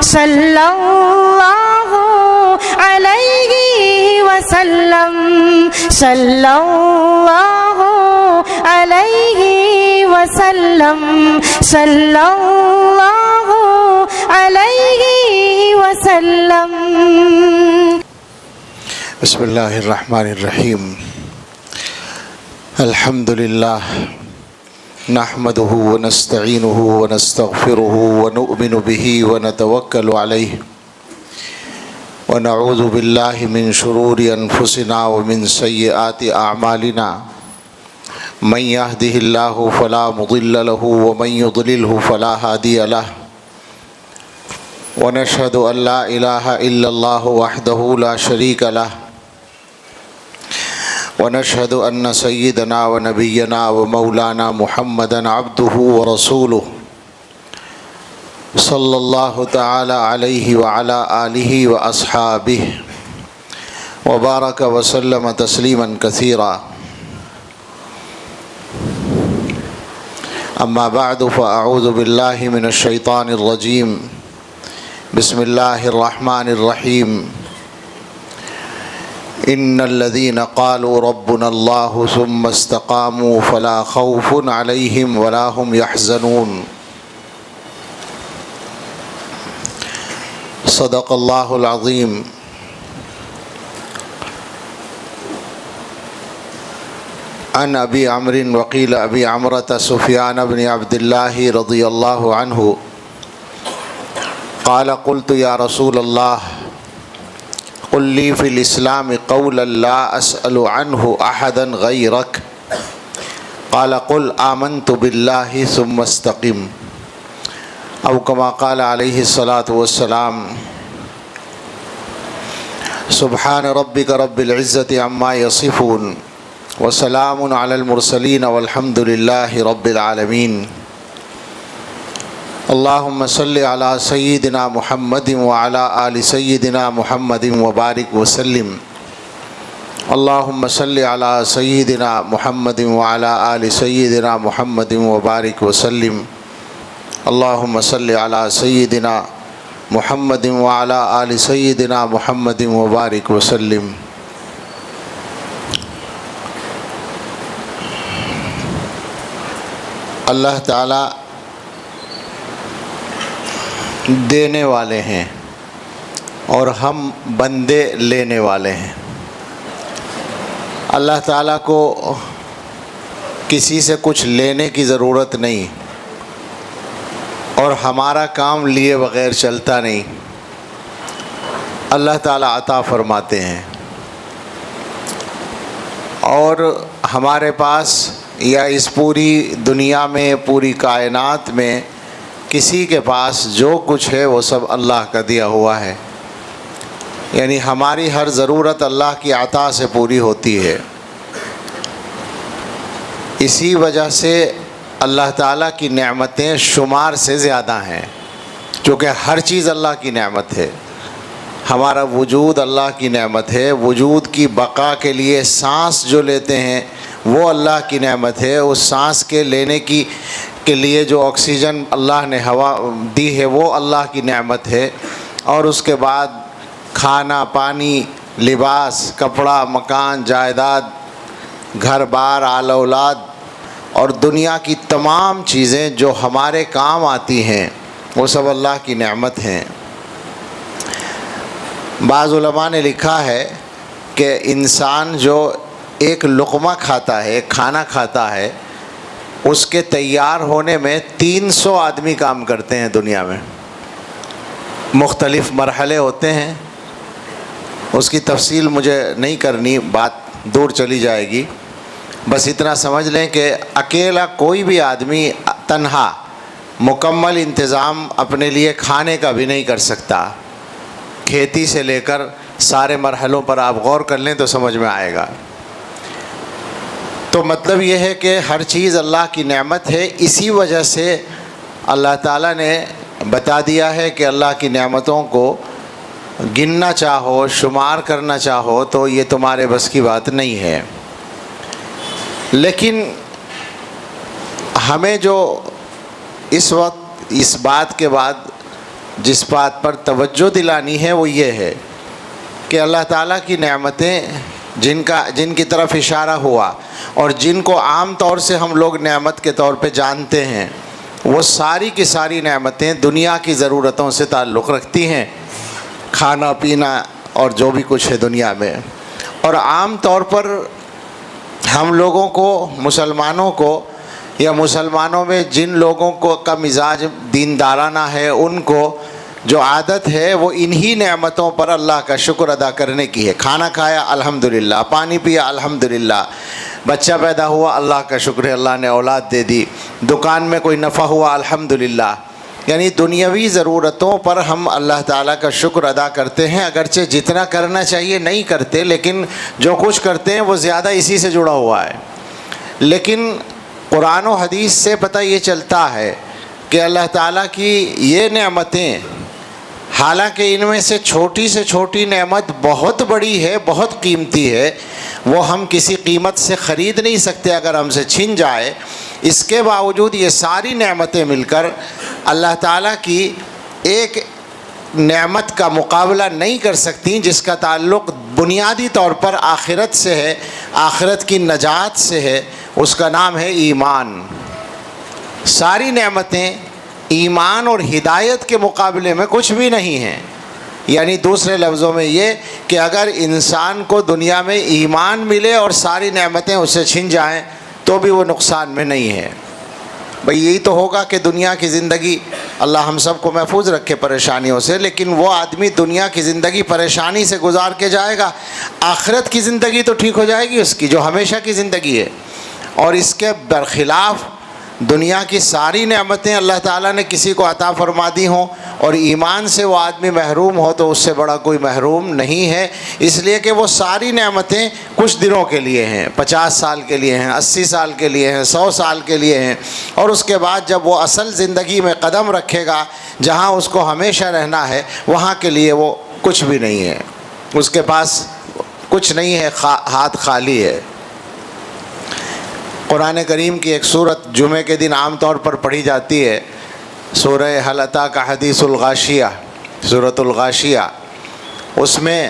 صلی اللہ علیہ وسلم صلی اللہ علیہ وسلم صلی اللہ علیہ وسلم. بسم اللہ الرحمن الرحیم. الحمد للہ نحمده ونستعینه ونستغفره ونؤمن به ونتوکل علیہ ونعوذ باللہ من شرور انفسنا ومن سیئات اعمالنا من يهده الله فلا مضل له ومن يضلله فلا هادي له ونشهد أن لا إله إلا الله وحده لا شريك له ونشهد أن سيدنا ونبينا ومولانا محمدا عبده ورسوله صلى الله تعالى عليه وعلى آله وأصحابه وبارك وسلم تسليما كثيرا. أما بعد فأعوذ بالله من الشيطان الرجيم. بسم الله الرحمن الرحيم. إن الذين قالوا ربنا الله ثم استقاموا فلا خوف عليهم ولا هم يحزنون. صدق الله العظيم. عن أبي عمرو وقيل أبي عمرة سفيان بن عبد الله رضي الله عنه قال قلت يا رسول الله قل لي في الإسلام قولا لا أسأل عنه أحدا غيرك قال قل آمنت بالله ثم استقم أو كما قال عليه الصلاة والسلام. سبحان ربك رب العزة عما يصفون وسلام على المرسلين والحمد لله رب العالمين. اللهم صل على سيدنا محمد وعلى آل سيدنا محمد وبارك وسلم. اللهم صل على سيدنا محمد وعلى آل سيدنا محمد وبارك وسلم. اللهم صل على سيدنا محمد وعلى آل سيدنا محمد وبارك وسلم. اللہ تعالیٰ دینے والے ہیں اور ہم بندے لینے والے ہیں. اللہ تعالیٰ کو کسی سے کچھ لینے کی ضرورت نہیں اور ہمارا کام لیے بغیر چلتا نہیں. اللہ تعالیٰ عطا فرماتے ہیں اور ہمارے پاس یا اس پوری دنیا میں پوری کائنات میں کسی کے پاس جو کچھ ہے وہ سب اللہ کا دیا ہوا ہے. یعنی ہماری ہر ضرورت اللہ کی عطا سے پوری ہوتی ہے. اسی وجہ سے اللہ تعالیٰ کی نعمتیں شمار سے زیادہ ہیں کیونکہ ہر چیز اللہ کی نعمت ہے. ہمارا وجود اللہ کی نعمت ہے. وجود کی بقا کے لیے سانس جو لیتے ہیں وہ اللہ کی نعمت ہے. اس سانس کے لینے کے لیے جو آکسیجن اللہ نے ہوا دی ہے وہ اللہ کی نعمت ہے. اور اس کے بعد کھانا پانی لباس کپڑا مکان جائیداد گھر بار آل اولاد اور دنیا کی تمام چیزیں جو ہمارے کام آتی ہیں وہ سب اللہ کی نعمت ہیں. بعض علماء نے لکھا ہے کہ انسان جو ایک لقمہ کھاتا ہے کھانا کھاتا ہے اس کے تیار ہونے میں 300 آدمی کام کرتے ہیں دنیا میں. مختلف مرحلے ہوتے ہیں. اس کی تفصیل مجھے نہیں کرنی بات دور چلی جائے گی. بس اتنا سمجھ لیں کہ اکیلا کوئی بھی آدمی تنہا مکمل انتظام اپنے لیے کھانے کا بھی نہیں کر سکتا. کھیتی سے لے کر سارے مرحلوں پر آپ غور کر لیں تو سمجھ میں آئے گا. تو مطلب یہ ہے کہ ہر چیز اللہ کی نعمت ہے. اسی وجہ سے اللہ تعالیٰ نے بتا دیا ہے کہ اللہ کی نعمتوں کو گننا چاہو شمار کرنا چاہو تو یہ تمہارے بس کی بات نہیں ہے. لیکن ہمیں جو اس وقت اس بات کے بعد جس بات پر توجہ دلانی ہے وہ یہ ہے کہ اللہ تعالیٰ کی نعمتیں جن کی طرف اشارہ ہوا اور جن کو عام طور سے ہم لوگ نعمت کے طور پہ جانتے ہیں، وہ ساری کی ساری نعمتیں دنیا کی ضرورتوں سے تعلق رکھتی ہیں، کھانا پینا اور جو بھی کچھ ہے دنیا میں۔ اور عام طور پر ہم لوگوں کو، مسلمانوں کو، یا مسلمانوں میں جن لوگوں کو کا مزاج دیندارانہ ہے، ان کو جو عادت ہے وہ انہی نعمتوں پر اللہ کا شکر ادا کرنے کی ہے۔ کھانا کھایا الحمدللہ، پانی پیا الحمدللہ، بچہ پیدا ہوا اللہ کا شکر ہے اللہ نے اولاد دے دی، دکان میں کوئی نفع ہوا الحمدللہ۔ یعنی دنیاوی ضرورتوں پر ہم اللہ تعالیٰ کا شکر ادا کرتے ہیں، اگرچہ جتنا کرنا چاہیے نہیں کرتے، لیکن جو کچھ کرتے ہیں وہ زیادہ اسی سے جڑا ہوا ہے۔ لیکن قرآن و حدیث سے پتہ یہ چلتا ہے کہ اللہ تعالیٰ کی یہ نعمتیں، حالانکہ ان میں سے چھوٹی نعمت بہت بڑی ہے، بہت قیمتی ہے، وہ ہم کسی قیمت سے خرید نہیں سکتے اگر ہم سے چھن جائے، اس کے باوجود یہ ساری نعمتیں مل کر اللہ تعالیٰ کی ایک نعمت کا مقابلہ نہیں کر سکتی جس کا تعلق بنیادی طور پر آخرت سے ہے، آخرت کی نجات سے ہے، اس کا نام ہے ایمان۔ ساری نعمتیں ایمان اور ہدایت کے مقابلے میں کچھ بھی نہیں ہیں۔ یعنی دوسرے لفظوں میں یہ کہ اگر انسان کو دنیا میں ایمان ملے اور ساری نعمتیں اس سے چھن جائیں تو بھی وہ نقصان میں نہیں ہے۔ بھئی یہی تو ہوگا کہ دنیا کی زندگی، اللہ ہم سب کو محفوظ رکھے پریشانیوں سے، لیکن وہ آدمی دنیا کی زندگی پریشانی سے گزار کے جائے گا، آخرت کی زندگی تو ٹھیک ہو جائے گی اس کی، جو ہمیشہ کی زندگی ہے۔ اور اس کے برخلاف دنیا کی ساری نعمتیں اللہ تعالیٰ نے کسی کو عطا فرما دی ہوں اور ایمان سے وہ آدمی محروم ہو تو اس سے بڑا کوئی محروم نہیں ہے، اس لیے کہ وہ ساری نعمتیں کچھ دنوں کے لیے ہیں، 50 سال کے لیے ہیں، 80 سال کے لیے ہیں، 100 سال کے لیے ہیں، اور اس کے بعد جب وہ اصل زندگی میں قدم رکھے گا جہاں اس کو ہمیشہ رہنا ہے، وہاں کے لیے وہ کچھ بھی نہیں ہے، اس کے پاس کچھ نہیں ہے، ہاتھ خالی ہے۔ قرآن کریم کی ایک سورت جمعہ کے دن عام طور پر پڑھی جاتی ہے، سورہ هل اتاک حدیث الغاشیہ، سورۃ الغاشیہ۔ اس میں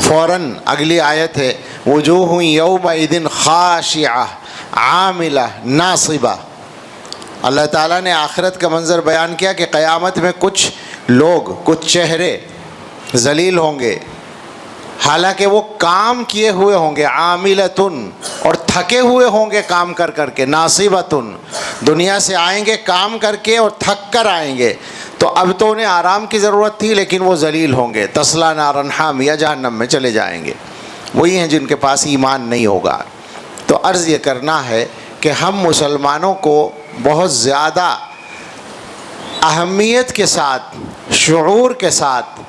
فوراً اگلی آیت ہے وجوہ یومئذ خاشعہ عاملہ ناصبہ۔ اللہ تعالیٰ نے آخرت کا منظر بیان کیا کہ قیامت میں کچھ لوگ، کچھ چہرے ذلیل ہوں گے، حالانکہ وہ کام کیے ہوئے ہوں گے، عاملتن، اور تھکے ہوئے ہوں گے کام کر کر کے، ناصبتن، دنیا سے آئیں گے کام کر کے اور تھک کر آئیں گے، تو اب تو انہیں آرام کی ضرورت تھی لیکن وہ ذلیل ہوں گے، تصلیٰ نارا حامیہ، جہنم میں چلے جائیں گے۔ وہی ہیں جن کے پاس ایمان نہیں ہوگا۔ تو عرض یہ کرنا ہے کہ ہم مسلمانوں کو بہت زیادہ اہمیت کے ساتھ، شعور کے ساتھ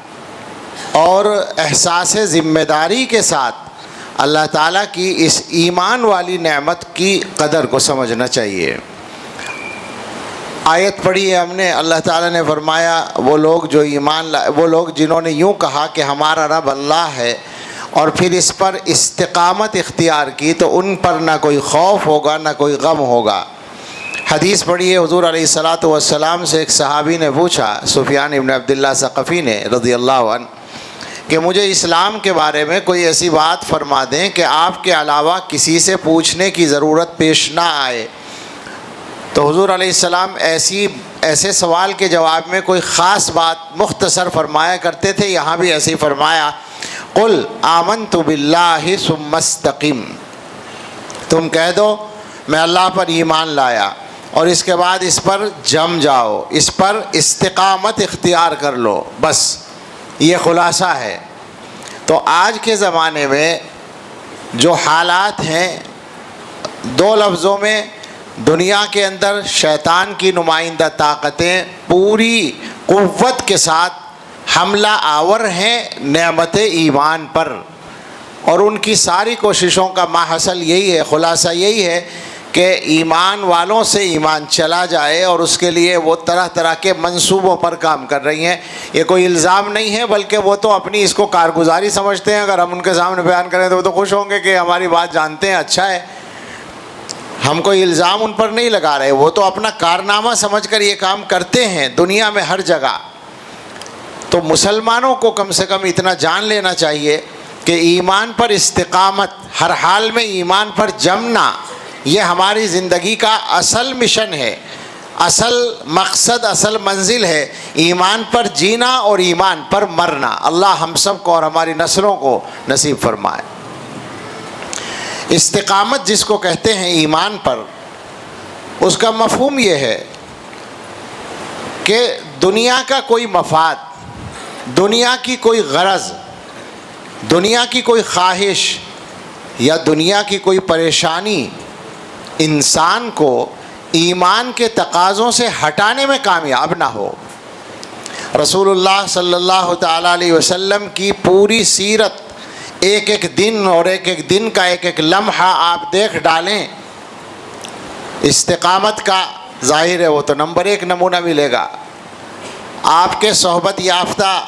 اور احساس ذمہ داری کے ساتھ اللہ تعالیٰ کی اس ایمان والی نعمت کی قدر کو سمجھنا چاہیے۔ آیت پڑھی ہے ہم نے، اللہ تعالیٰ نے فرمایا وہ لوگ جو ایمان لائے، وہ لوگ جنہوں نے یوں کہا کہ ہمارا رب اللہ ہے اور پھر اس پر استقامت اختیار کی تو ان پر نہ کوئی خوف ہوگا نہ کوئی غم ہوگا۔ حدیث پڑھی ہے حضور علیہ الصلاۃ والسلام سے ایک صحابی نے پوچھا، سفیان ابن عبداللہ ثقفی نے رضی اللہ عنہ، کہ مجھے اسلام کے بارے میں کوئی ایسی بات فرما دیں کہ آپ کے علاوہ کسی سے پوچھنے کی ضرورت پیش نہ آئے۔ تو حضور علیہ السلام ایسے سوال کے جواب میں کوئی خاص بات مختصر فرمایا کرتے تھے، یہاں بھی ایسے ہی فرمایا، قل آمنت باللہ ثم استقم، تم کہہ دو میں اللہ پر ایمان لایا اور اس کے بعد اس پر جم جاؤ، اس پر استقامت اختیار کر لو، بس یہ خلاصہ ہے۔ تو آج کے زمانے میں جو حالات ہیں، دو لفظوں میں دنیا کے اندر شیطان کی نمائندہ طاقتیں پوری قوت کے ساتھ حملہ آور ہیں نعمت ایمان پر، اور ان کی ساری کوششوں کا ماحصل یہی ہے، خلاصہ یہی ہے کہ ایمان والوں سے ایمان چلا جائے، اور اس کے لیے وہ طرح طرح کے منصوبوں پر کام کر رہی ہیں۔ یہ کوئی الزام نہیں ہے بلکہ وہ تو اپنی اس کو کارگزاری سمجھتے ہیں، اگر ہم ان کے سامنے بیان کریں تو وہ تو خوش ہوں گے کہ ہماری بات جانتے ہیں، اچھا ہے۔ ہم کوئی الزام ان پر نہیں لگا رہے، وہ تو اپنا کارنامہ سمجھ کر یہ کام کرتے ہیں دنیا میں ہر جگہ۔ تو مسلمانوں کو کم سے کم اتنا جان لینا چاہیے کہ ایمان پر استقامت، ہر حال میں ایمان پر جمنا، یہ ہماری زندگی کا اصل مشن ہے، اصل مقصد، اصل منزل ہے، ایمان پر جینا اور ایمان پر مرنا۔ اللہ ہم سب کو اور ہماری نسلوں کو نصیب فرمائے۔ استقامت جس کو کہتے ہیں ایمان پر، اس کا مفہوم یہ ہے کہ دنیا کا کوئی مفاد، دنیا کی کوئی غرض، دنیا کی کوئی خواہش یا دنیا کی کوئی پریشانی انسان کو ایمان کے تقاضوں سے ہٹانے میں کامیاب نہ ہو۔ رسول اللہ صلی اللہ تعالیٰ علیہ وسلم کی پوری سیرت، ایک ایک دن اور ایک ایک دن کا ایک ایک لمحہ آپ دیکھ ڈالیں، استقامت کا ظاہر ہے، وہ تو نمبر ایک نمونہ ملے گا۔ آپ کے صحبت یافتہ،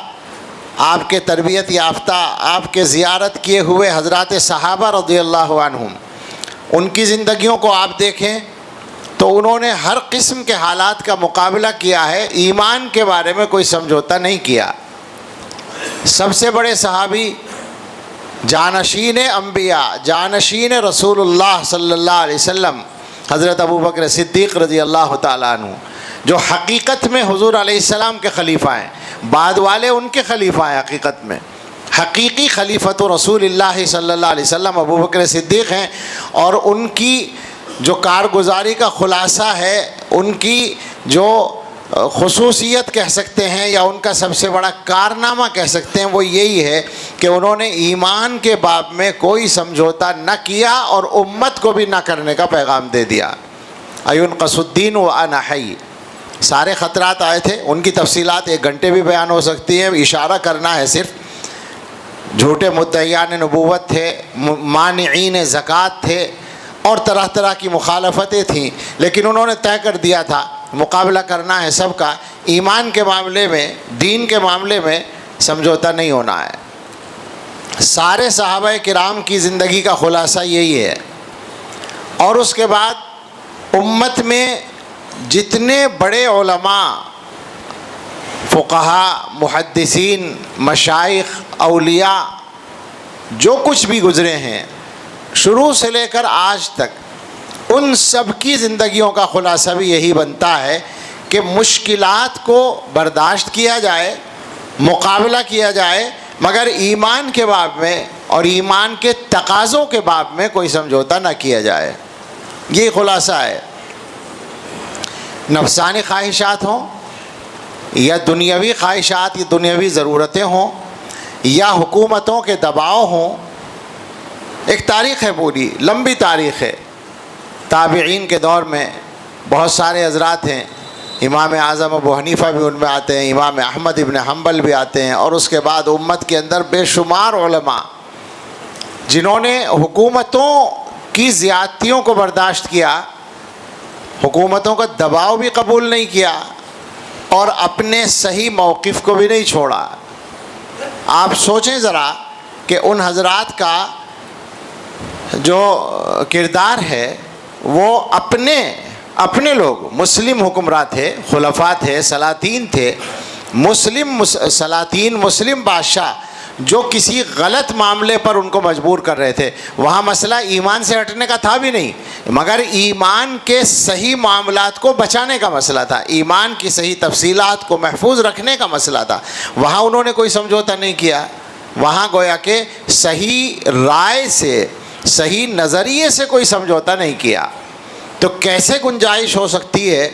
آپ کے تربیت یافتہ، آپ کے زیارت کیے ہوئے حضرات صحابہ رضی اللہ عنہم، ان کی زندگیوں کو آپ دیکھیں تو انہوں نے ہر قسم کے حالات کا مقابلہ کیا ہے، ایمان کے بارے میں کوئی سمجھوتا نہیں کیا۔ سب سے بڑے صحابی، جانشین انبیاء، جانشین رسول اللہ صلی اللہ علیہ وسلم، حضرت ابوبکر صدیق رضی اللہ تعالیٰ عنہ، جو حقیقت میں حضور علیہ السلام کے خلیفہ ہیں، بعد والے ان کے خلیفہ ہیں، حقیقت میں حقیقی خلیفۃ رسول اللہ صلی اللہ علیہ وسلم ابوبکر صدیق ہیں، اور ان کی جو کارگزاری کا خلاصہ ہے، ان کی جو خصوصیت کہہ سکتے ہیں یا ان کا سب سے بڑا کارنامہ کہہ سکتے ہیں، وہ یہی ہے کہ انہوں نے ایمان کے باب میں کوئی سمجھوتا نہ کیا اور امت کو بھی نہ کرنے کا پیغام دے دیا۔ اَيُنْقَصُ الدِّينُ وَأَنَا حَيٌّ، سارے خطرات آئے تھے، ان کی تفصیلات ایک گھنٹے بھی بیان ہو سکتی ہیں، اشارہ کرنا ہے صرف۔ جھوٹے مدعیان نبوت تھے، مانعین زکوٰۃ تھے، اور طرح طرح کی مخالفتیں تھیں، لیکن انہوں نے طے کر دیا تھا مقابلہ کرنا ہے سب کا، ایمان کے معاملے میں، دین کے معاملے میں سمجھوتا نہیں ہونا ہے۔ سارے صحابہ کرام کی زندگی کا خلاصہ یہی ہے۔ اور اس کے بعد امت میں جتنے بڑے علماء، فقہاء، محدثین، مشائخ، اولیاء، جو کچھ بھی گزرے ہیں شروع سے لے کر آج تک، ان سب کی زندگیوں کا خلاصہ بھی یہی بنتا ہے کہ مشکلات کو برداشت کیا جائے، مقابلہ کیا جائے، مگر ایمان کے باب میں اور ایمان کے تقاضوں کے باب میں کوئی سمجھوتا نہ کیا جائے۔ یہ خلاصہ ہے۔ نفسانی خواہشات ہوں یا دنیاوی خواہشات یا دنیاوی ضرورتیں ہوں یا حکومتوں کے دباؤ ہوں، ایک تاریخ ہے، پوری لمبی تاریخ ہے۔ تابعین کے دور میں بہت سارے حضرات ہیں، امام اعظم ابو حنیفہ بھی ان میں آتے ہیں، امام احمد ابن حنبل بھی آتے ہیں، اور اس کے بعد امت کے اندر بے شمار علماء جنہوں نے حکومتوں کی زیادتیوں کو برداشت کیا، حکومتوں کا دباؤ بھی قبول نہیں کیا، اور اپنے صحیح موقف کو بھی نہیں چھوڑا۔ آپ سوچیں ذرا کہ ان حضرات کا جو کردار ہے، وہ اپنے لوگ مسلم حکمراں تھے، خلفاء تھے، سلاطین تھے، مسلم سلاطین، مسلم بادشاہ، جو کسی غلط معاملے پر ان کو مجبور کر رہے تھے۔ وہاں مسئلہ ایمان سے ہٹنے کا تھا بھی نہیں، مگر ایمان کے صحیح معاملات کو بچانے کا مسئلہ تھا، ایمان کی صحیح تفصیلات کو محفوظ رکھنے کا مسئلہ تھا۔ وہاں انہوں نے کوئی سمجھوتا نہیں کیا، وہاں گویا کہ صحیح رائے سے، صحیح نظریے سے کوئی سمجھوتا نہیں کیا۔ تو کیسے گنجائش ہو سکتی ہے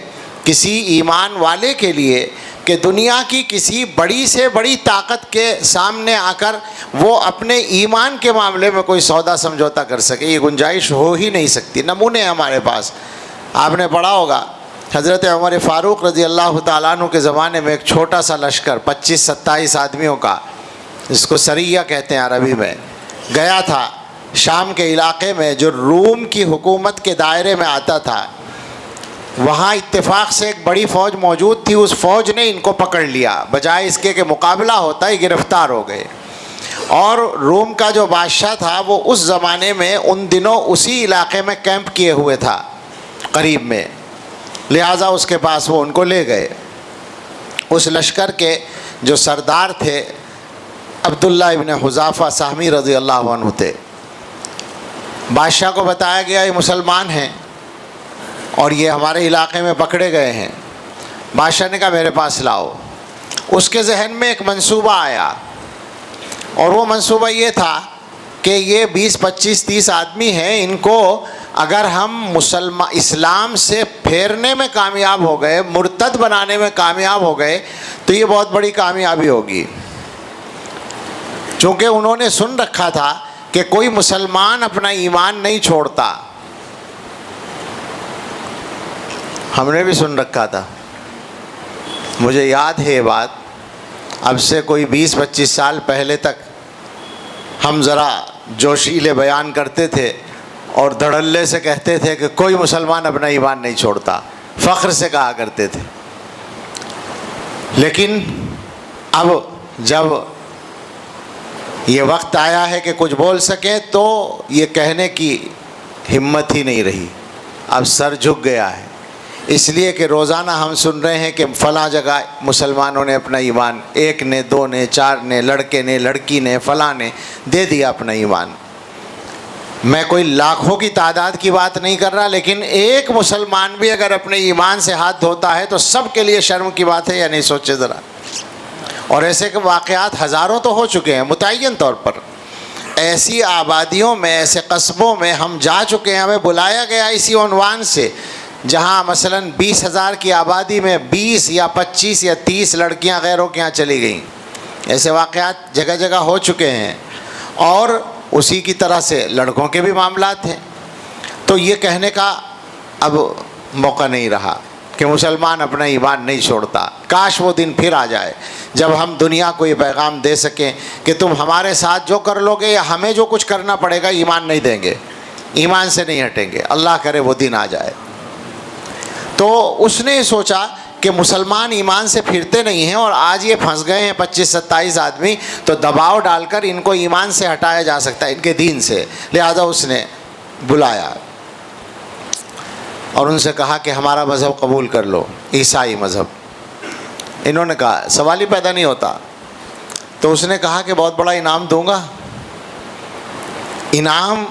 کسی ایمان والے کے لیے کہ دنیا کی کسی بڑی سے بڑی طاقت کے سامنے آ کر وہ اپنے ایمان کے معاملے میں کوئی سودا سمجھوتا کر سکے؟ یہ گنجائش ہو ہی نہیں سکتی۔ نمونے ہمارے پاس، آپ نے پڑھا ہوگا حضرت عمر فاروق رضی اللہ تعالیٰ عنہ کے زمانے میں ایک چھوٹا سا لشکر 25-27 آدمیوں کا، جس کو سریہ کہتے ہیں عربی میں، گیا تھا شام کے علاقے میں جو روم کی حکومت کے دائرے میں آتا تھا۔ وہاں اتفاق سے ایک بڑی فوج موجود تھی، اس فوج نے ان کو پکڑ لیا، بجائے اس کے کہ مقابلہ ہوتا ہی گرفتار ہو گئے۔ اور روم کا جو بادشاہ تھا وہ اس زمانے میں ان دنوں اسی علاقے میں کیمپ کیے ہوئے تھا قریب میں، لہٰذا اس کے پاس وہ ان کو لے گئے۔ اس لشکر کے جو سردار تھے عبداللہ ابن حذافہ سہمی رضی اللہ عنہ تھے۔ بادشاہ کو بتایا گیا یہ مسلمان ہیں اور یہ ہمارے علاقے میں پکڑے گئے ہیں۔ بادشاہ نے کہا میرے پاس لاؤ۔ اس کے ذہن میں ایک منصوبہ آیا، اور وہ منصوبہ یہ تھا کہ یہ 20 25 30 آدمی ہیں، ان کو اگر ہم اسلام سے پھیرنے میں کامیاب ہو گئے، مرتد بنانے میں کامیاب ہو گئے تو یہ بہت بڑی کامیابی ہوگی۔ چونکہ انہوں نے سن رکھا تھا کہ کوئی مسلمان اپنا ایمان نہیں چھوڑتا، ہم نے بھی سن رکھا تھا۔ مجھے یاد ہے یہ بات، اب سے کوئی 20 25 سال پہلے تک ہم ذرا جوشیلے بیان کرتے تھے اور دھڑلے سے کہتے تھے کہ کوئی مسلمان اپنا ایمان نہیں چھوڑتا، فخر سے کہا کرتے تھے۔ لیکن اب جب یہ وقت آیا ہے کہ کچھ بول سکیں تو یہ کہنے کی ہمت ہی نہیں رہی، اب سر جھک گیا ہے، اس لیے کہ روزانہ ہم سن رہے ہیں کہ فلاں جگہ مسلمانوں نے اپنا ایمان، 1 نے 2 نے 4 نے، لڑکے نے لڑکی نے فلاں نے دے دیا اپنا ایمان۔ میں کوئی لاکھوں کی تعداد کی بات نہیں کر رہا، لیکن ایک مسلمان بھی اگر اپنے ایمان سے ہاتھ دھوتا ہے تو سب کے لیے شرم کی بات ہے، یا نہیں؟ سوچے ذرا۔ اور ایسے کہ واقعات ہزاروں تو ہو چکے ہیں متعین طور پر، ایسی آبادیوں میں، ایسے قصبوں میں ہم جا چکے ہیں، ہمیں بلایا گیا اسی عنوان سے، جہاں مثلاً 20,000 کی آبادی میں 20 یا 25 یا 30 لڑکیاں غیروں کے یہاں چلی گئیں۔ ایسے واقعات جگہ جگہ ہو چکے ہیں، اور اسی کی طرح سے لڑکوں کے بھی معاملات ہیں۔ تو یہ کہنے کا اب موقع نہیں رہا کہ مسلمان اپنا ایمان نہیں چھوڑتا۔ کاش وہ دن پھر آ جائے جب ہم دنیا کو یہ پیغام دے سکیں کہ تم ہمارے ساتھ جو کر لو گے یا ہمیں جو کچھ کرنا پڑے گا، ایمان نہیں دیں گے، ایمان سے نہیں ہٹیں گے۔ اللہ کرے وہ دن آ جائے۔ تو اس نے سوچا کہ مسلمان ایمان سے پھرتے نہیں ہیں، اور آج یہ پھنس گئے ہیں 25 27 آدمی، تو دباؤ ڈال کر ان کو ایمان سے ہٹایا جا سکتا ہے، ان کے دین سے۔ لہذا اس نے بلایا اور ان سے کہا کہ ہمارا مذہب قبول کر لو، عیسائی مذہب۔ انہوں نے کہا، سوال ہی پیدا نہیں ہوتا۔ تو اس نے کہا کہ بہت بڑا انعام دوں گا۔ انعام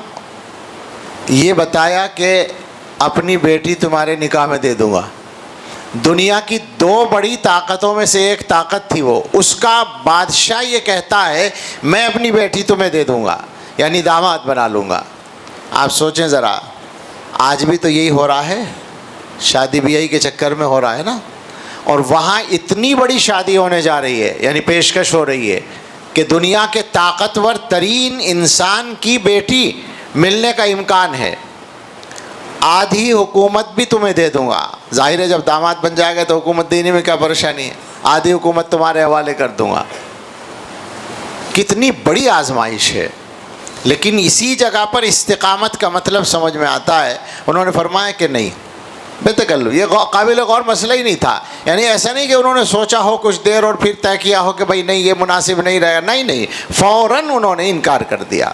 یہ بتایا کہ اپنی بیٹی تمہارے نکاح میں دے دوں گا۔ دنیا کی 2 بڑی طاقتوں میں سے ایک طاقت تھی وہ، اس کا بادشاہ یہ کہتا ہے میں اپنی بیٹی تمہیں دے دوں گا، یعنی داماد بنا لوں گا۔ آپ سوچیں ذرا، آج بھی تو یہی ہو رہا ہے، شادی بیاہی کے چکر میں ہو رہا ہے نا۔ اور وہاں اتنی بڑی شادی ہونے جا رہی ہے، یعنی پیشکش ہو رہی ہے کہ دنیا کے طاقتور ترین انسان کی بیٹی ملنے کا امکان ہے۔ آدھی حکومت بھی تمہیں دے دوں گا۔ ظاہر ہے جب داماد بن جائے گا تو حکومت دینے میں کیا پریشانی ہے، آدھی حکومت تمہارے حوالے کر دوں گا۔ کتنی بڑی آزمائش ہے، لیکن اسی جگہ پر استقامت کا مطلب سمجھ میں آتا ہے۔ انہوں نے فرمایا کہ نہیں، بے تکلف، یہ قابل غور مسئلہ ہی نہیں تھا۔ یعنی ایسا نہیں کہ انہوں نے سوچا ہو کچھ دیر اور پھر طے کیا ہو کہ بھائی نہیں یہ مناسب نہیں رہے گا، نہیں، فوراً انہوں نے انکار کر دیا۔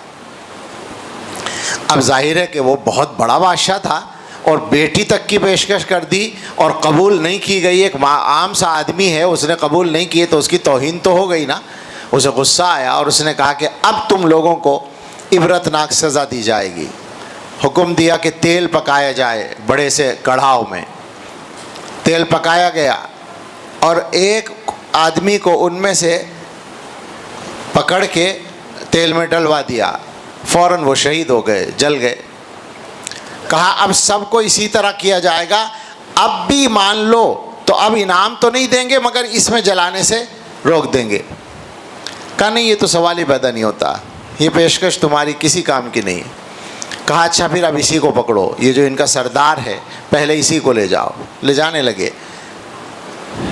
اب ظاہر ہے کہ وہ بہت بڑا بادشاہ تھا، اور بیٹی تک کی پیشکش کر دی اور قبول نہیں کی گئی۔ ایک عام سا آدمی ہے، اس نے قبول نہیں کیے تو اس کی توہین تو ہو گئی نا۔ اسے غصہ آیا اور اس نے کہا کہ اب تم لوگوں کو عبرتناک سزا دی جائے گی۔ حکم دیا کہ تیل پکایا جائے، بڑے سے کڑھاؤ میں تیل پکایا گیا، اور ایک آدمی کو ان میں سے پکڑ کے تیل میں ڈلوا دیا، فوراً وہ شہید ہو گئے، جل گئے۔ کہا اب سب کو اسی طرح کیا جائے گا، اب بھی مان لو تو اب انعام تو نہیں دیں گے مگر اس میں جلانے سے روک دیں گے۔ کہا نہیں، یہ تو سوال ہی پیدا نہیں ہوتا، یہ پیشکش تمہاری کسی کام کی نہیں۔ کہا اچھا پھر اب اسی کو پکڑو، یہ جو ان کا سردار ہے پہلے اسی کو لے جاؤ۔ لے جانے لگے۔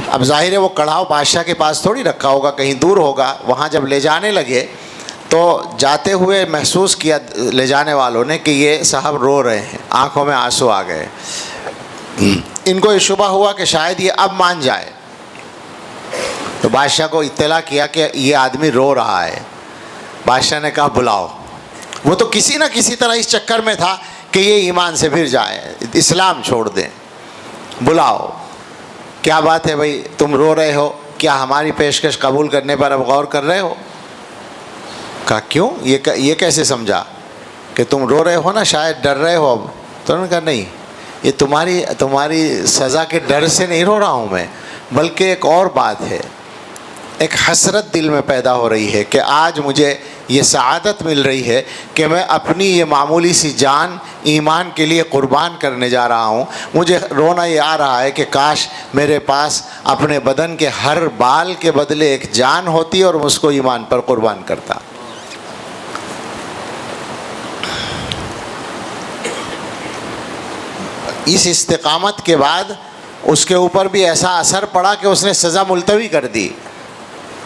اب ظاہر ہے وہ کڑھاؤ بادشاہ کے پاس تھوڑی رکھا ہوگا، کہیں دور ہوگا۔ وہاں جب لے جانے لگے تو جاتے ہوئے محسوس کیا لے جانے والوں نے کہ یہ صاحب رو رہے ہیں، آنکھوں میں آنسو آ گئے۔ ان کو یہ شبہ ہوا کہ شاید یہ اب مان جائے، تو بادشاہ کو اطلاع کیا کہ یہ آدمی رو رہا ہے۔ بادشاہ نے کہا بلاؤ. وہ تو کسی نہ کسی طرح اس چکر میں تھا کہ یہ ایمان سے پھر جائے, اسلام چھوڑ دیں. بلاؤ, کیا بات ہے بھائی, تم رو رہے ہو, کیا ہماری پیشکش قبول کرنے پر اب غور کر رہے ہو؟ کہا کیوں, یہ کیسے سمجھا کہ تم رو رہے ہو نا, شاید ڈر رہے ہو اب. تو انہوں نے کہا نہیں, یہ تمہاری سزا کے ڈر سے نہیں رو رہا ہوں میں, بلکہ ایک اور بات ہے. ایک حسرت دل میں پیدا ہو رہی ہے کہ آج مجھے یہ سعادت مل رہی ہے کہ میں اپنی یہ معمولی سی جان ایمان کے لیے قربان کرنے جا رہا ہوں. مجھے رونا یہ آ رہا ہے کہ کاش میرے پاس اپنے بدن کے ہر بال کے بدلے ایک جان ہوتی اور میں اس کو ایمان پر قربان کرتا. اس استقامت کے بعد اس کے اوپر بھی ایسا اثر پڑا کہ اس نے سزا ملتوی کر دی,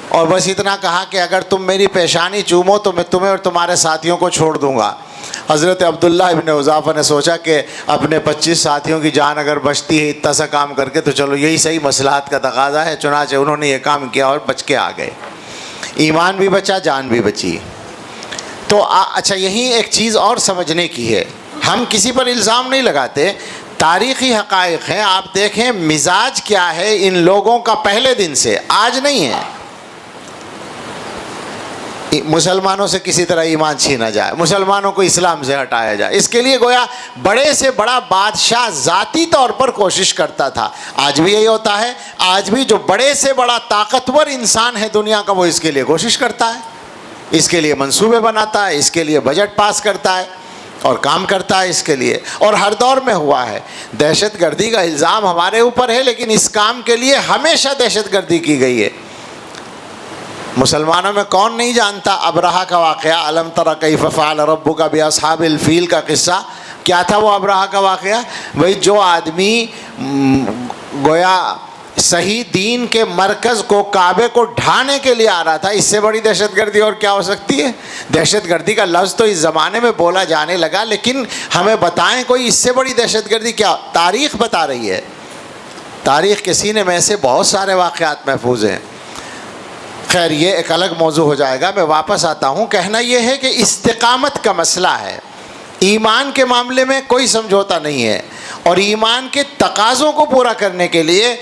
اور بس اتنا کہا کہ اگر تم میری پیشانی چومو تو میں تمہیں اور تمہارے ساتھیوں کو چھوڑ دوں گا. حضرت عبداللہ ابن حذافہ نے سوچا کہ اپنے 25 ساتھیوں کی جان اگر بچتی ہے اتنا سا کام کر کے تو چلو یہی صحیح مصلحت کا تقاضا ہے. چنانچہ انہوں نے یہ کام کیا اور بچ کے آ گئے, ایمان بھی بچا, جان بھی بچی. تو اچھا, یہی ایک چیز اور سمجھنے کی ہے, ہم کسی پر الزام نہیں لگاتے, تاریخی حقائق ہیں. آپ دیکھیں مزاج کیا ہے ان لوگوں کا پہلے دن سے, آج نہیں ہے. مسلمانوں سے کسی طرح ایمان چھینا جائے, مسلمانوں کو اسلام سے ہٹایا جائے, اس کے لیے گویا بڑے سے بڑا بادشاہ ذاتی طور پر کوشش کرتا تھا. آج بھی یہی ہوتا ہے, آج بھی جو بڑے سے بڑا طاقتور انسان ہے دنیا کا وہ اس کے لیے کوشش کرتا ہے, اس کے لیے منصوبے بناتا ہے, اس کے لیے بجٹ پاس کرتا ہے اور کام کرتا ہے اس کے لیے. اور ہر دور میں ہوا ہے. دہشت گردی کا الزام ہمارے اوپر ہے, لیکن اس کام کے لیے ہمیشہ دہشت گردی کی گئی ہے. مسلمانوں میں کون نہیں جانتا ابرہہ کا واقعہ, الم تر کیف فعل ربک باصحاب الفیل کا قصہ. کیا تھا وہ ابرہہ کا واقعہ؟ وہی جو آدمی گویا صحیح دین کے مرکز کو, کعبے کو ڈھانے کے لیے آ رہا تھا, اس سے بڑی دہشت گردی اور کیا ہو سکتی ہے؟ دہشت گردی کا لفظ تو اس زمانے میں بولا جانے لگا, لیکن ہمیں بتائیں کوئی اس سے بڑی دہشت گردی کیا؟ تاریخ بتا رہی ہے. تاریخ کے سینے میں ایسے بہت سارے واقعات محفوظ ہیں. خیر یہ ایک الگ موضوع ہو جائے گا, میں واپس آتا ہوں. کہنا یہ ہے کہ استقامت کا مسئلہ ہے, ایمان کے معاملے میں کوئی سمجھوتا نہیں ہے, اور ایمان کے تقاضوں کو پورا کرنے کے لیے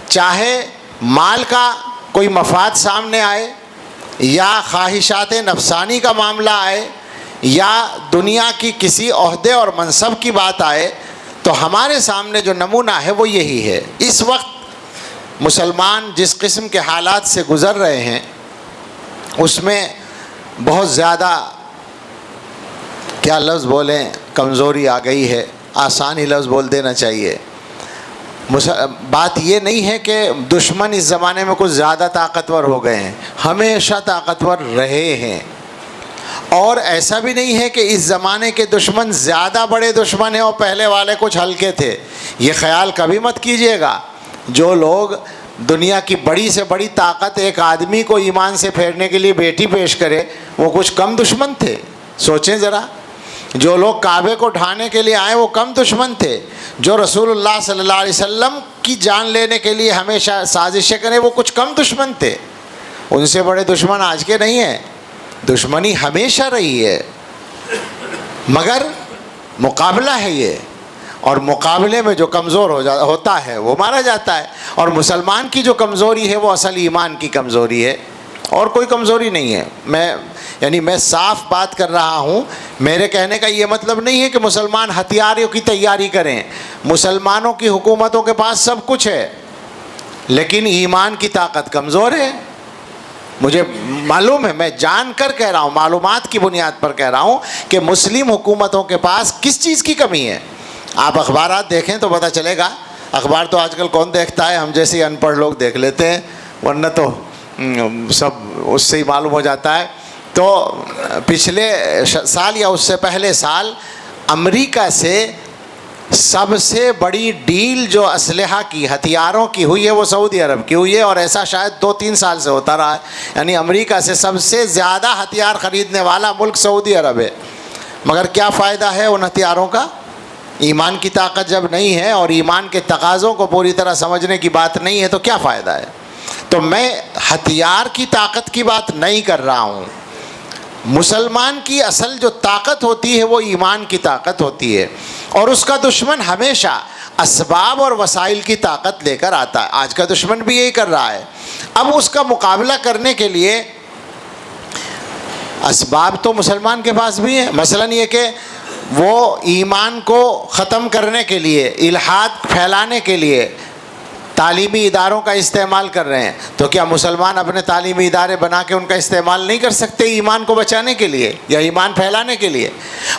چاہے مال کا کوئی مفاد سامنے آئے, یا خواہشات نفسانی کا معاملہ آئے, یا دنیا کی کسی عہدے اور منصب کی بات آئے, تو ہمارے سامنے جو نمونہ ہے وہ یہی ہے. اس وقت مسلمان جس قسم کے حالات سے گزر رہے ہیں اس میں بہت زیادہ, کیا لفظ بولیں, کمزوری آ گئی ہے. آسان ہی لفظ بول دینا چاہیے. بات یہ نہیں ہے کہ دشمن اس زمانے میں کچھ زیادہ طاقتور ہو گئے ہیں, ہمیشہ طاقتور رہے ہیں. اور ایسا بھی نہیں ہے کہ اس زمانے کے دشمن زیادہ بڑے دشمن ہیں اور پہلے والے کچھ ہلکے تھے. یہ خیال کبھی مت کیجیے گا. جو لوگ دنیا کی بڑی سے بڑی طاقت ایک آدمی کو ایمان سے پھیرنے کے لیے بیٹی پیش کرے, وہ کچھ کم دشمن تھے؟ سوچیں ذرا. جو لوگ کعبے کو ڈھانے کے لیے آئے وہ کم دشمن تھے. جو رسول اللہ صلی اللہ علیہ وسلم کی جان لینے کے لیے ہمیشہ سازشیں کریں وہ کچھ کم دشمن تھے. ان سے بڑے دشمن آج کے نہیں ہیں. دشمنی ہمیشہ رہی ہے, مگر مقابلہ ہے یہ, اور مقابلے میں جو کمزور ہوتا ہے وہ مارا جاتا ہے. اور مسلمان کی جو کمزوری ہے وہ اصل ایمان کی کمزوری ہے, اور کوئی کمزوری نہیں ہے. میں صاف بات کر رہا ہوں. میرے کہنے کا یہ مطلب نہیں ہے کہ مسلمان ہتھیاروں کی تیاری کریں. مسلمانوں کی حکومتوں کے پاس سب کچھ ہے, لیکن ایمان کی طاقت کمزور ہے. مجھے معلوم ہے, میں جان کر کہہ رہا ہوں, معلومات کی بنیاد پر کہہ رہا ہوں کہ مسلم حکومتوں کے پاس کس چیز کی کمی ہے. آپ اخبارات دیکھیں تو پتہ چلے گا. اخبار تو آج کل کون دیکھتا ہے, ہم جیسے ان پڑھ لوگ دیکھ لیتے ہیں, ورنہ تو سب اس سے ہی معلوم ہو جاتا ہے. تو پچھلے سال یا اس سے پہلے سال امریکہ سے سب سے بڑی ڈیل جو اسلحہ کی, ہتھیاروں کی ہوئی ہے وہ سعودی عرب کی ہوئی ہے, اور ایسا شاید 2-3 سال سے ہوتا رہا ہے. امریکہ سے سب سے زیادہ ہتھیار خریدنے والا ملک سعودی عرب ہے. مگر کیا فائدہ ہے ان ہتھیاروں کا؟ ایمان کی طاقت جب نہیں ہے اور ایمان کے تقاضوں کو پوری طرح سمجھنے کی بات نہیں ہے تو کیا فائدہ ہے؟ تو میں ہتھیار کی طاقت کی بات نہیں کر رہا ہوں. مسلمان کی اصل جو طاقت ہوتی ہے وہ ایمان کی طاقت ہوتی ہے، اور اس کا دشمن ہمیشہ اسباب اور وسائل کی طاقت لے کر آتا ہے۔ آج کا دشمن بھی یہی کر رہا ہے۔ اب اس کا مقابلہ کرنے کے لیے اسباب تو مسلمان کے پاس بھی ہیں، مثلاً یہ کہ وہ ایمان کو ختم کرنے کے لیے، الحاد پھیلانے کے لیے تعلیمی اداروں کا استعمال کر رہے ہیں، تو کیا مسلمان اپنے تعلیمی ادارے بنا کے ان کا استعمال نہیں کر سکتے ایمان کو بچانے کے لیے یا ایمان پھیلانے کے لیے؟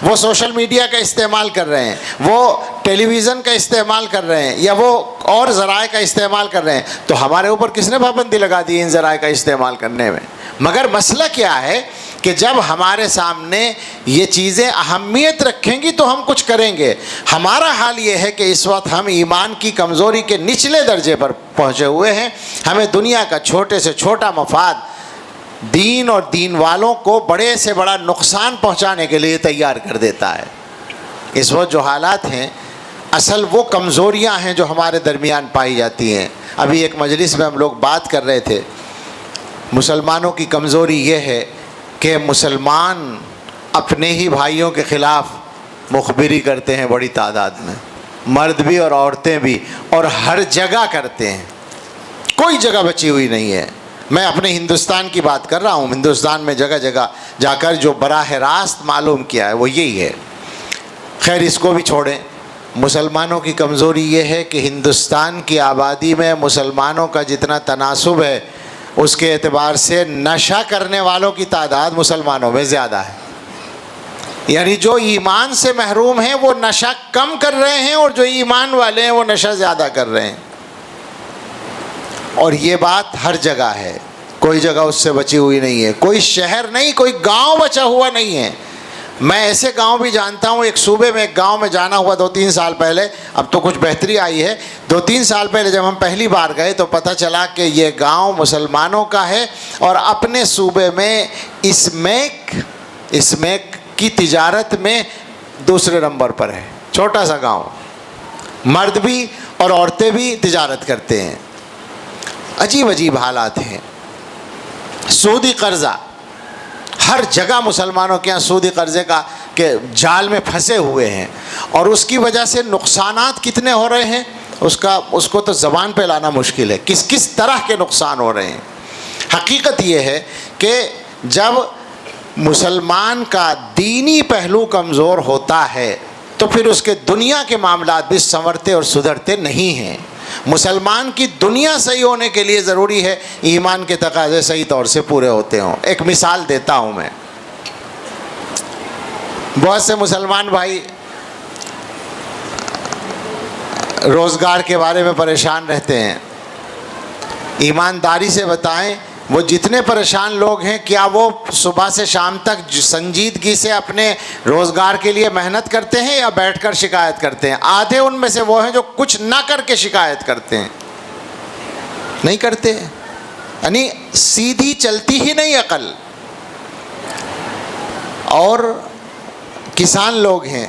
وہ سوشل میڈیا کا استعمال کر رہے ہیں، وہ ٹیلی ویژن کا استعمال کر رہے ہیں، یا وہ اور ذرائع کا استعمال کر رہے ہیں، تو ہمارے اوپر کس نے پابندی لگا دی ان ذرائع کا استعمال کرنے میں؟ مگر مسئلہ کیا ہے کہ جب ہمارے سامنے یہ چیزیں اہمیت رکھیں گی تو ہم کچھ کریں گے۔ ہمارا حال یہ ہے کہ اس وقت ہم ایمان کی کمزوری کے نچلے درجے پر پہنچے ہوئے ہیں۔ ہمیں دنیا کا چھوٹے سے چھوٹا مفاد دین اور دین والوں کو بڑے سے بڑا نقصان پہنچانے کے لیے تیار کر دیتا ہے۔ اس وقت جو حالات ہیں اصل وہ کمزوریاں ہیں جو ہمارے درمیان پائی جاتی ہیں۔ ابھی ایک مجلس میں ہم لوگ بات کر رہے تھے، مسلمانوں کی کمزوری یہ ہے کہ مسلمان اپنے ہی بھائیوں کے خلاف مخبری کرتے ہیں بڑی تعداد میں، مرد بھی اور عورتیں بھی، اور ہر جگہ کرتے ہیں، کوئی جگہ بچی ہوئی نہیں ہے۔ میں اپنے ہندوستان کی بات کر رہا ہوں، ہندوستان میں جگہ جگہ جا کر جو براہ راست معلوم کیا ہے وہ یہی ہے۔ خیر اس کو بھی چھوڑیں، مسلمانوں کی کمزوری یہ ہے کہ ہندوستان کی آبادی میں مسلمانوں کا جتنا تناسب ہے اس کے اعتبار سے نشہ کرنے والوں کی تعداد مسلمانوں میں زیادہ ہے۔ یعنی جو ایمان سے محروم ہیں وہ نشہ کم کر رہے ہیں، اور جو ایمان والے ہیں وہ نشہ زیادہ کر رہے ہیں، اور یہ بات ہر جگہ ہے، کوئی جگہ اس سے بچی ہوئی نہیں ہے، کوئی شہر نہیں، کوئی گاؤں بچا ہوا نہیں ہے۔ میں ایسے گاؤں بھی جانتا ہوں، ایک صوبے میں ایک گاؤں میں جانا ہوا 2-3 سال پہلے، اب تو کچھ بہتری آئی ہے۔ 2-3 سال پہلے جب ہم پہلی بار گئے تو پتہ چلا کہ یہ گاؤں مسلمانوں کا ہے، اور اپنے صوبے میں اسمیک کی تجارت میں دوسرے نمبر پر ہے۔ چھوٹا سا گاؤں، مرد بھی اور عورتیں بھی تجارت کرتے ہیں۔ عجیب عجیب حالات ہیں۔ سودی قرضہ ہر جگہ مسلمانوں کے یہاں سودی قرضے کا کہ جال میں پھنسے ہوئے ہیں، اور اس کی وجہ سے نقصانات کتنے ہو رہے ہیں اس کو تو زبان پہ لانا مشکل ہے، کس طرح کے نقصان ہو رہے ہیں۔ حقیقت یہ ہے کہ جب مسلمان کا دینی پہلو کمزور ہوتا ہے تو پھر اس کے دنیا کے معاملات بھی سنورتے اور سدھرتے نہیں ہیں۔ مسلمان کی دنیا صحیح ہونے کے لیے ضروری ہے ایمان کے تقاضے صحیح طور سے پورے ہوتے ہوں۔ ایک مثال دیتا ہوں میں، بہت سے مسلمان بھائی روزگار کے بارے میں پریشان رہتے ہیں۔ ایمانداری سے بتائیں، وہ جتنے پریشان لوگ ہیں کیا وہ صبح سے شام تک سنجیدگی سے اپنے روزگار کے لیے محنت کرتے ہیں یا بیٹھ کر شکایت کرتے ہیں؟ آدھے ان میں سے وہ ہیں جو کچھ نہ کر کے شکایت کرتے ہیں، نہیں کرتے، یعنی سیدھی چلتی ہی نہیں عقل۔ اور کسان لوگ ہیں،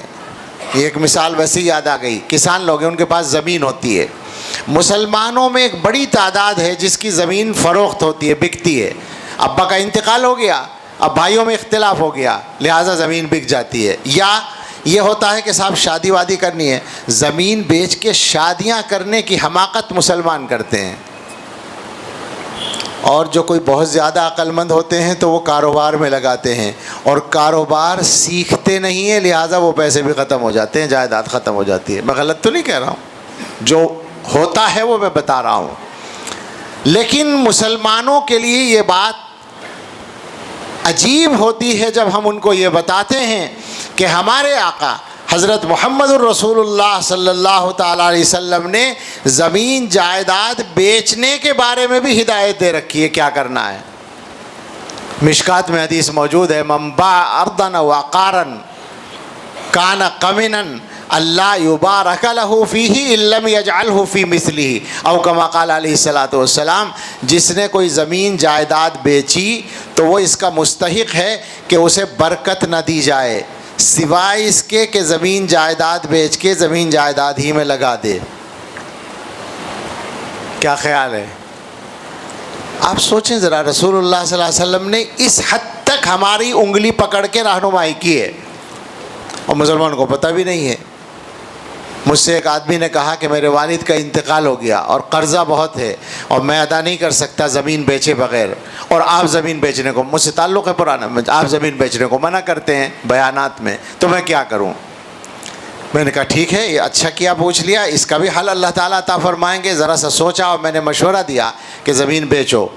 یہ ایک مثال ویسے ہی یاد آ گئی، کسان لوگ ہیں، ان کے پاس زمین ہوتی ہے۔ مسلمانوں میں ایک بڑی تعداد ہے جس کی زمین فروخت ہوتی ہے، بکتی ہے۔ ابا کا انتقال ہو گیا، اب بھائیوں میں اختلاف ہو گیا، لہٰذا زمین بک جاتی ہے۔ یا یہ ہوتا ہے کہ صاحب شادی وادی کرنی ہے، زمین بیچ کے شادیاں کرنے کی حماقت مسلمان کرتے ہیں۔ اور جو کوئی بہت زیادہ عقل مند ہوتے ہیں تو وہ کاروبار میں لگاتے ہیں، اور کاروبار سیکھتے نہیں ہیں، لہٰذا وہ پیسے بھی ختم ہو جاتے ہیں، جائیداد ختم ہو جاتی ہے۔ میں غلط تو نہیں کہہ رہا ہوں، جو ہوتا ہے وہ میں بتا رہا ہوں۔ لیکن مسلمانوں کے لیے یہ بات عجیب ہوتی ہے جب ہم ان کو یہ بتاتے ہیں کہ ہمارے آقا حضرت محمد الرسول اللہ صلی اللہ تعالیٰ علیہ وسلم نے زمین جائیداد بیچنے کے بارے میں بھی ہدایت دے رکھی ہے، کیا کرنا ہے۔ مشکات میں حدیث موجود ہے، من باع ارضا وعقارا کان قمنا اللہ یبارک لہ فیہ ان لم یجعلہ فی مثلہ، او کما قال علیہ الصلوۃ والسلام، جس نے کوئی زمین جائیداد بیچی تو وہ اس کا مستحق ہے کہ اسے برکت نہ دی جائے سوائے اس کے کہ زمین جائیداد بیچ کے زمین جائیداد ہی میں لگا دے۔ کیا خیال ہے؟ آپ سوچیں ذرا، رسول اللہ صلی اللہ علیہ وسلم نے اس حد تک ہماری انگلی پکڑ کے رہنمائی کی ہے اور مسلمان کو پتہ بھی نہیں ہے. مجھ سے ایک آدمی نے کہا کہ میرے والد کا انتقال ہو گیا اور قرضہ بہت ہے اور میں ادا نہیں کر سکتا زمین بیچے بغیر, اور آپ زمین بیچنے کو, مجھ سے تعلق ہے پرانا, آپ زمین بیچنے کو منع کرتے ہیں بیانات میں, تو میں کیا کروں؟ میں نے کہا ٹھیک ہے, یہ اچھا کیا پوچھ لیا, اس کا بھی حل اللہ تعالیٰ عطا فرمائیں گے. ذرا سا سوچا اور میں نے مشورہ دیا کہ زمین بیچو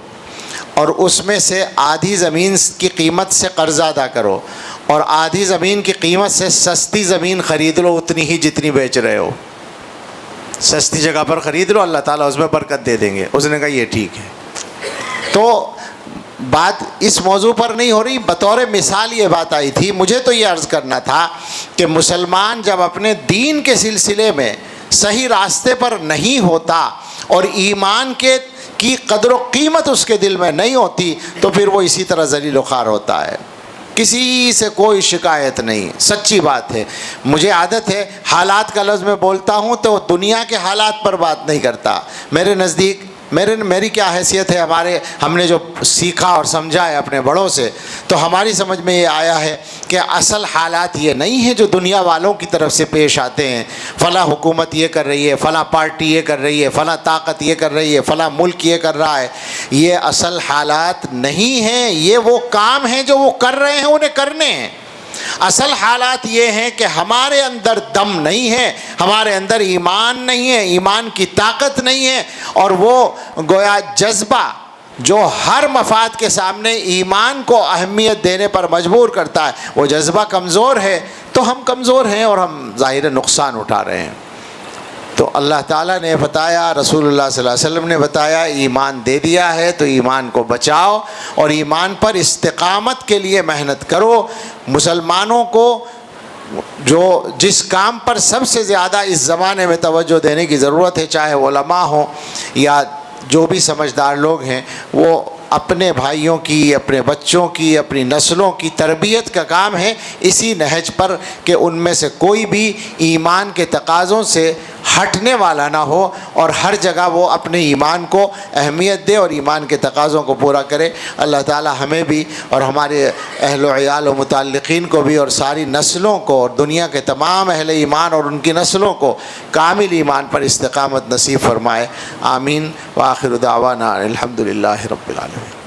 اور اس میں سے آدھی زمین کی قیمت سے قرضہ ادا کرو اور آدھی زمین کی قیمت سے سستی زمین خرید لو, اتنی ہی جتنی بیچ رہے ہو, سستی جگہ پر خرید لو, اللہ تعالیٰ اس میں برکت دے دیں گے. اس نے کہا یہ ٹھیک ہے. تو بات اس موضوع پر نہیں ہو رہی, بطور مثال یہ بات آئی تھی. مجھے تو یہ عرض کرنا تھا کہ مسلمان جب اپنے دین کے سلسلے میں صحیح راستے پر نہیں ہوتا اور ایمان کی قدر و قیمت اس کے دل میں نہیں ہوتی تو پھر وہ اسی طرح ذلیل و خوار ہوتا ہے. کسی سے کوئی شکایت نہیں, سچی بات ہے. مجھے عادت ہے حالات کا لفظ میں بولتا ہوں تو دنیا کے حالات پر بات نہیں کرتا. میرے نزدیک میری کیا حیثیت ہے, ہم نے جو سیکھا اور سمجھا ہے اپنے بڑوں سے, تو ہماری سمجھ میں یہ آیا ہے کہ اصل حالات یہ نہیں ہیں جو دنیا والوں کی طرف سے پیش آتے ہیں. فلاں حکومت یہ کر رہی ہے, فلاں پارٹی یہ کر رہی ہے, فلاں طاقت یہ کر رہی ہے, فلاں ملک یہ کر رہا ہے. یہ اصل حالات نہیں ہیں, یہ وہ کام ہیں جو وہ کر رہے ہیں, انہیں کرنے ہیں. اصل حالات یہ ہیں کہ ہمارے اندر دم نہیں ہے, ہمارے اندر ایمان نہیں ہے, ایمان کی طاقت نہیں ہے, اور وہ گویا جذبہ جو ہر مفاد کے سامنے ایمان کو اہمیت دینے پر مجبور کرتا ہے, وہ جذبہ کمزور ہے. تو ہم کمزور ہیں اور ہم ظاہر نقصان اٹھا رہے ہیں. تو اللہ تعالیٰ نے بتایا, رسول اللہ صلی اللہ علیہ وسلم نے بتایا, ایمان دے دیا ہے تو ایمان کو بچاؤ اور ایمان پر استقامت کے لیے محنت کرو. مسلمانوں کو جس کام پر سب سے زیادہ اس زمانے میں توجہ دینے کی ضرورت ہے, چاہے علماء ہوں یا جو بھی سمجھدار لوگ ہیں, وہ اپنے بھائیوں کی, اپنے بچوں کی, اپنی نسلوں کی تربیت کا کام ہے, اسی نہج پر کہ ان میں سے کوئی بھی ایمان کے تقاضوں سے ہٹنے والا نہ ہو اور ہر جگہ وہ اپنے ایمان کو اہمیت دے اور ایمان کے تقاضوں کو پورا کرے. اللہ تعالی ہمیں بھی اور ہمارے اہل و عیال و متعلقین کو بھی اور ساری نسلوں کو اور دنیا کے تمام اہل ایمان اور ان کی نسلوں کو کامل ایمان پر استقامت نصیب فرمائے. آمین. وآخر دعوانا الحمد للہ رب العالمین.